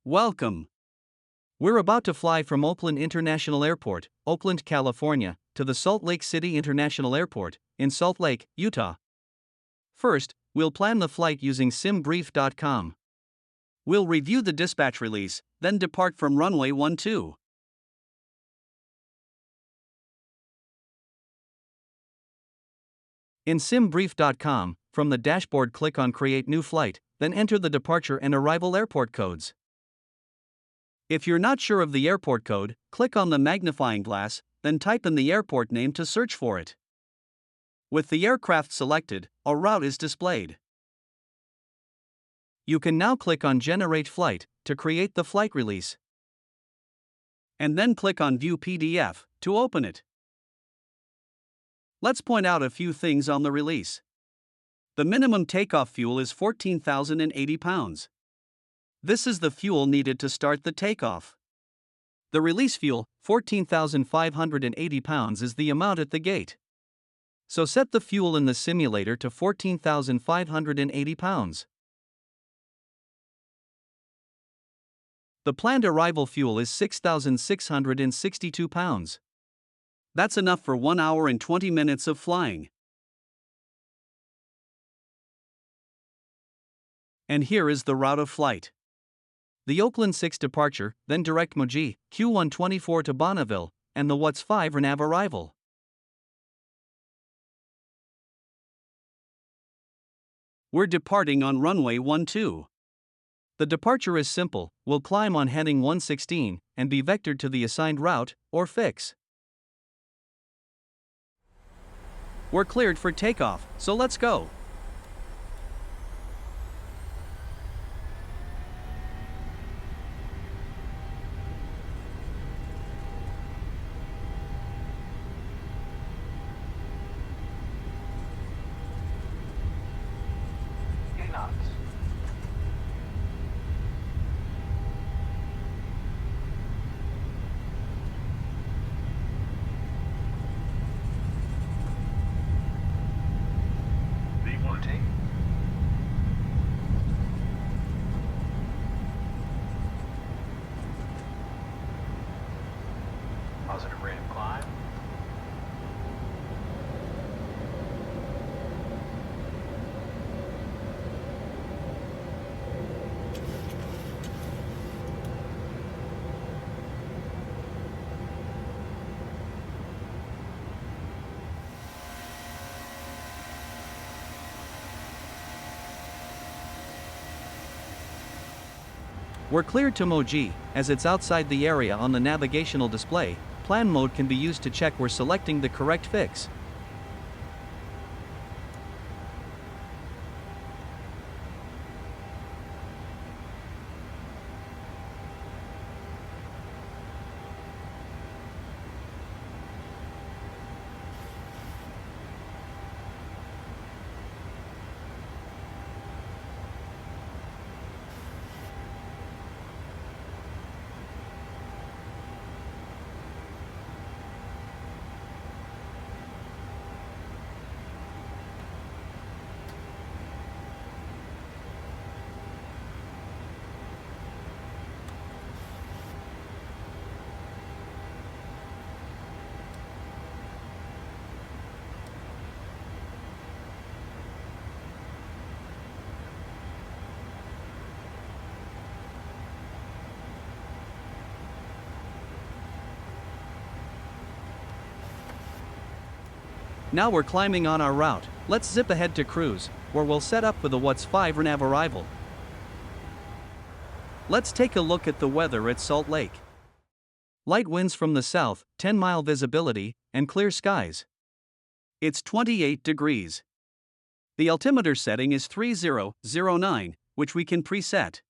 Welcome. We're about to fly from Oakland International Airport, Oakland, California, to the Salt Lake City International Airport, in Salt Lake, Utah. First, we'll plan the flight using simbrief.com. We'll review the dispatch release, then depart from runway 12. In simbrief.com, from the dashboard click on Create New Flight, then enter the departure and arrival airport codes. If you're not sure of the airport code, click on the magnifying glass, then type in the airport name to search for it. With the aircraft selected, a route is displayed. You can now click on Generate Flight to create the flight release. And then click on View PDF to open it. Let's point out a few things on the release. The minimum takeoff fuel is 14,080 pounds. This is the fuel needed to start the takeoff. The release fuel, 14,580 pounds, is the amount at the gate. So set the fuel in the simulator to 14,580 pounds. The planned arrival fuel is 6,662 pounds. That's enough for 1 hour and 20 minutes of flying. And here is the route of flight. The Oakland 6 departure, then direct Moji, Q124 to Bonneville, and the WATS 5 RNAV arrival. We're departing on runway 12. The departure is simple, we'll climb on heading 116 and be vectored to the assigned route, or fix. We're cleared for takeoff, so let's go. Positive rate of climb. We're cleared to Moji, as it's outside the area on the navigational display. Plan mode can be used to check we're selecting the correct fix. Now we're climbing on our route. Let's zip ahead to cruise, where we'll set up for the WATS 5 RNAV arrival. Let's take a look at the weather at Salt Lake. Light winds from the south, 10-mile visibility, and clear skies. It's 28 degrees. The altimeter setting is 3009, which we can preset.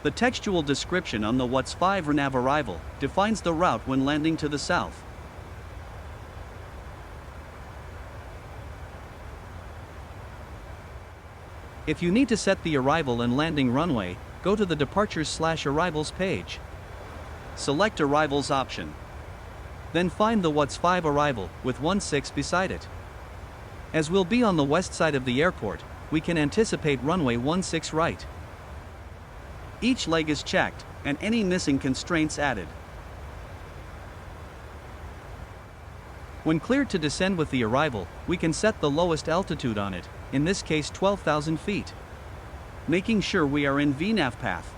The textual description on the WATS 5 RNAV arrival defines the route when landing to the south. If you need to set the arrival and landing runway, go to the Departures/Arrivals page. Select Arrivals option. Then find the WATS 5 arrival, with 16 beside it. As we'll be on the west side of the airport, we can anticipate runway 16 right. Each leg is checked, and any missing constraints added. When cleared to descend with the Arrival, we can set the lowest altitude on it, in this case 12,000 feet. Making sure we are in VNAV path.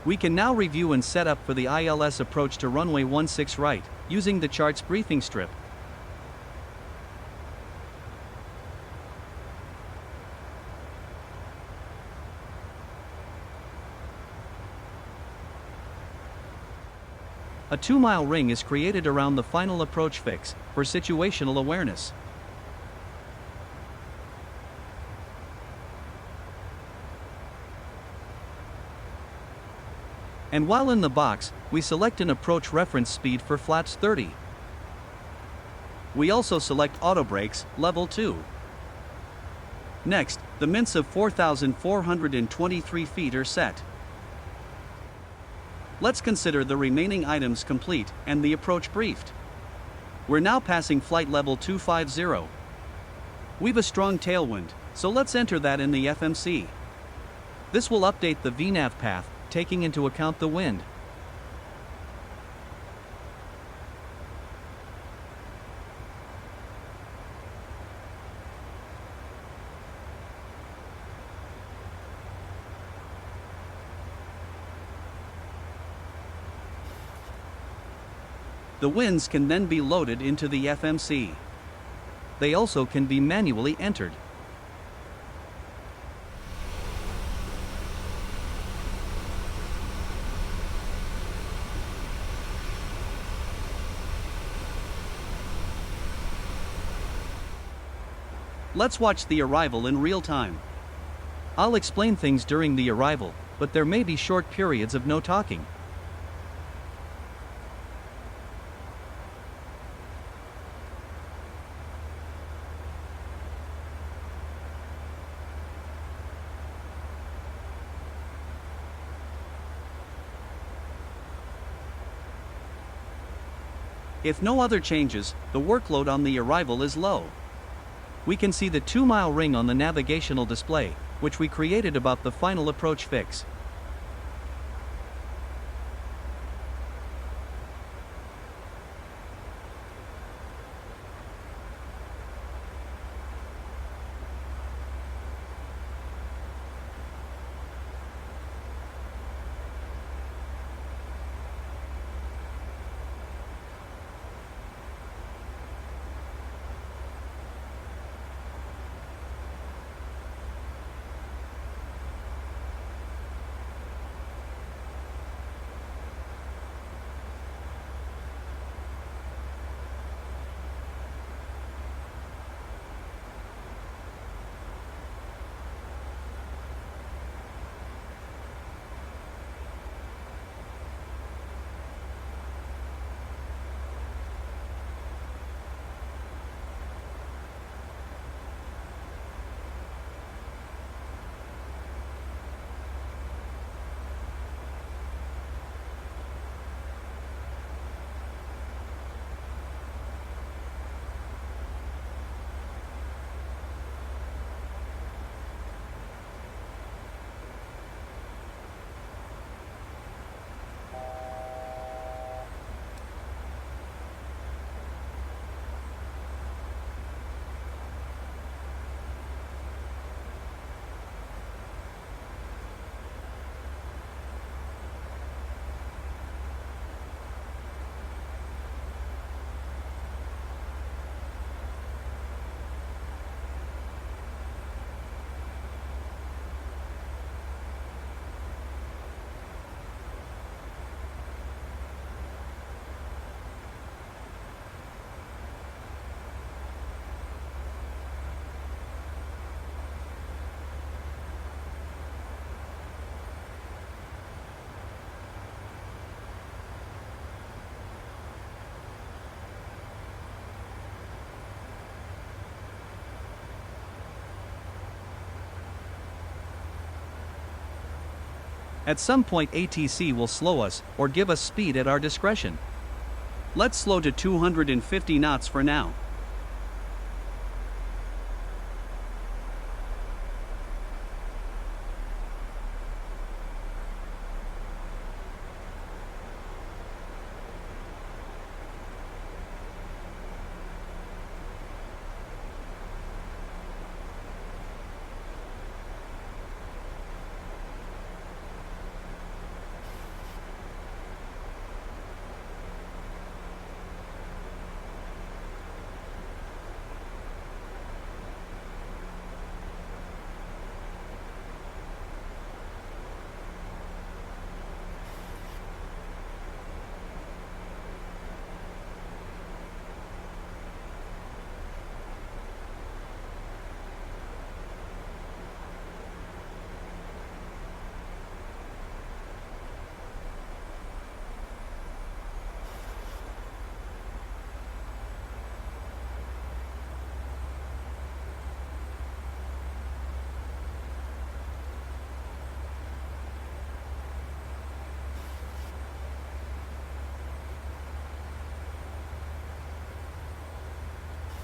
We can now review and set up for the ILS approach to runway 16 right, using the chart's briefing strip. A 2-mile ring is created around the final approach fix, for situational awareness. And while in the box, we select an approach reference speed for flaps 30. We also select auto brakes, level 2. Next, the mints of 4,423 feet are set. Let's consider the remaining items complete and the approach briefed. We're now passing flight level 250. We've a strong tailwind, so let's enter that in the FMC. This will update the VNAV path, taking into account the wind. The winds can then be loaded into the FMC. They also can be manually entered. Let's watch the Arrival in real time. I'll explain things during the Arrival, but there may be short periods of no talking. If no other changes, the workload on the Arrival is low. We can see the 2-mile ring on the navigational display, which we created about the final approach fix. At some point ATC will slow us or give us speed at our discretion. Let's slow to 250 knots for now.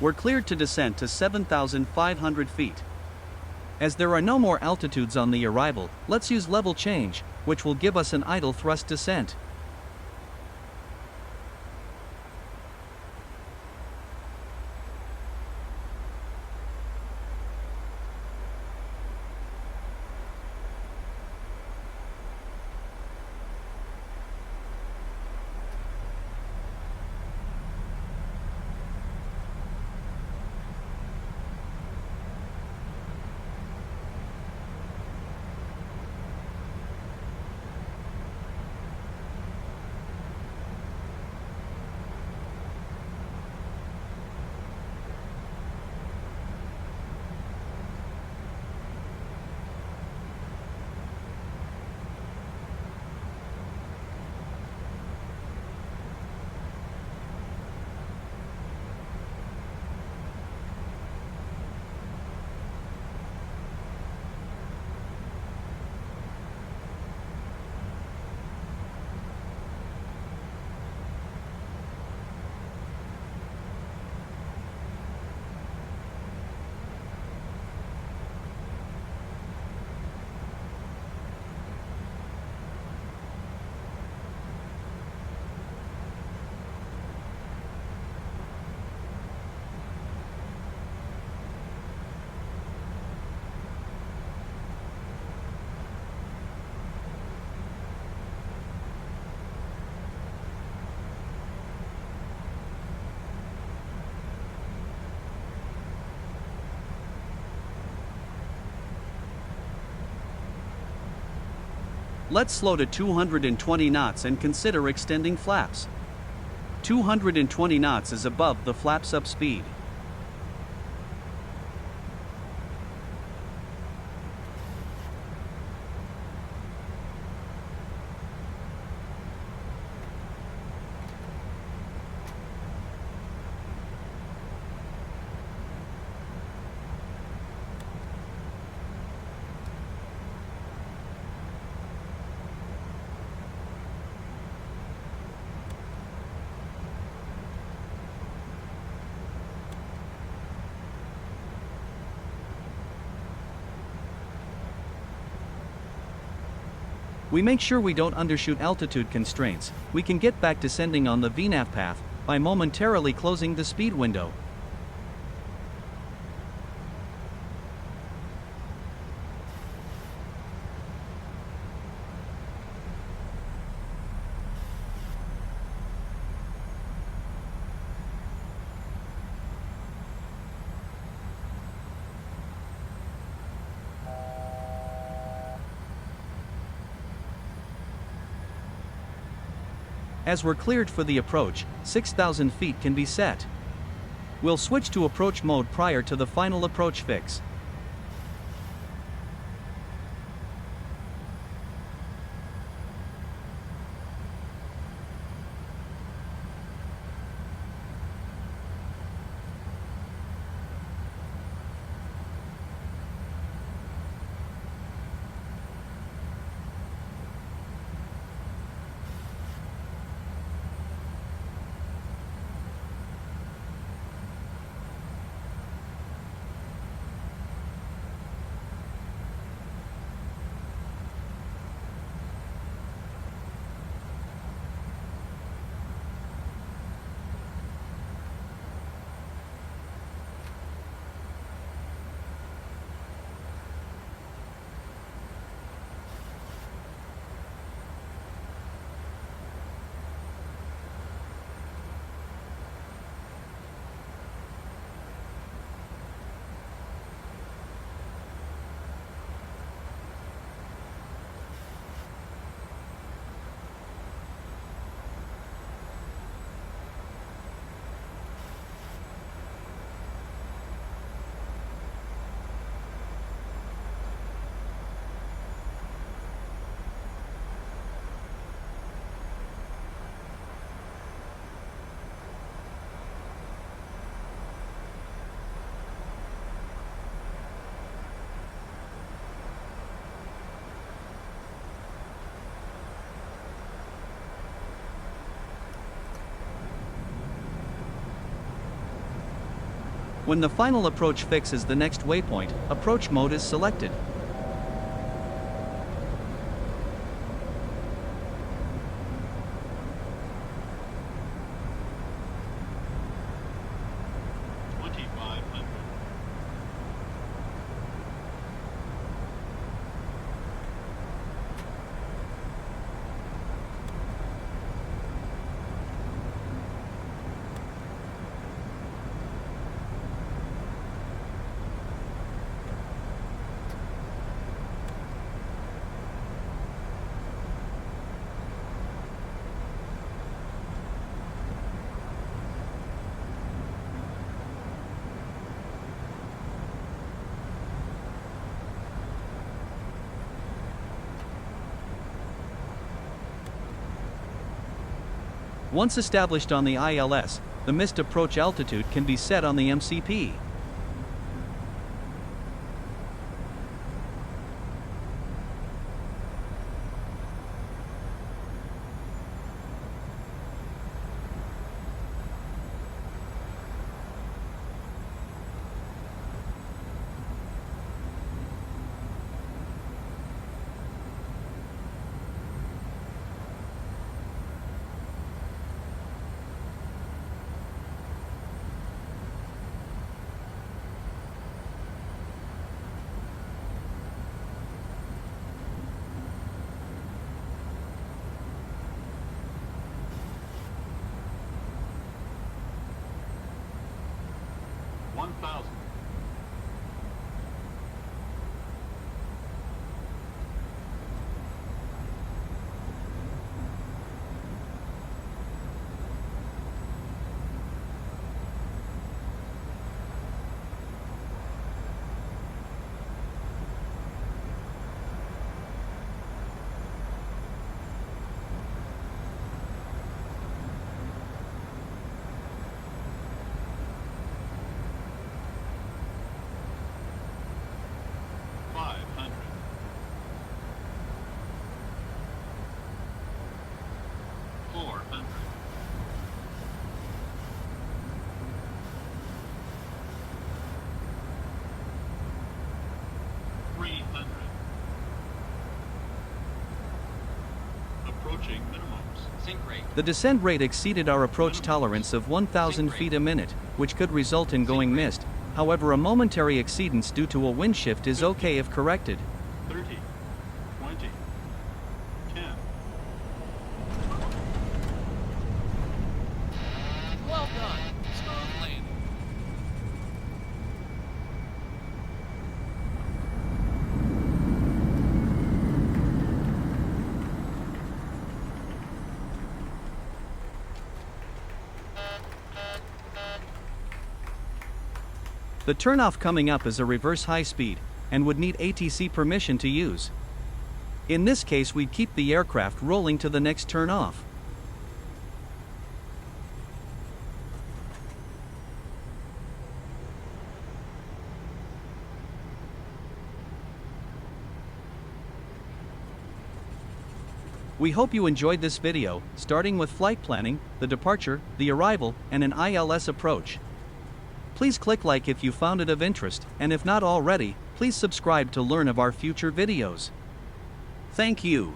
We're cleared to descent to 7,500 feet. As there are no more altitudes on the arrival, let's use level change, which will give us an idle thrust descent. Let's slow to 220 knots and consider extending flaps. 220 knots is above the flaps up speed. We make sure we don't undershoot altitude constraints. We can get back descending on the VNAV path by momentarily closing the speed window. As we're cleared for the approach, 6,000 feet can be set. We'll switch to approach mode prior to the final approach fix. When the final approach fixes the next waypoint, approach mode is selected. Once established on the ILS, the missed approach altitude can be set on the MCP. The descent rate exceeded our approach tolerance of 1,000 feet a minute, which could result in going missed. However, a momentary exceedance due to a wind shift is okay if corrected. 30, 20, 10. Well done. Smooth landing. The turnoff coming up is a reverse high speed, and would need ATC permission to use. In this case, we'd keep the aircraft rolling to the next turn off. We hope you enjoyed this video, starting with flight planning, the departure, the arrival, and an ILS approach. Please click like if you found it of interest, and if not already, please subscribe to learn of our future videos. Thank you.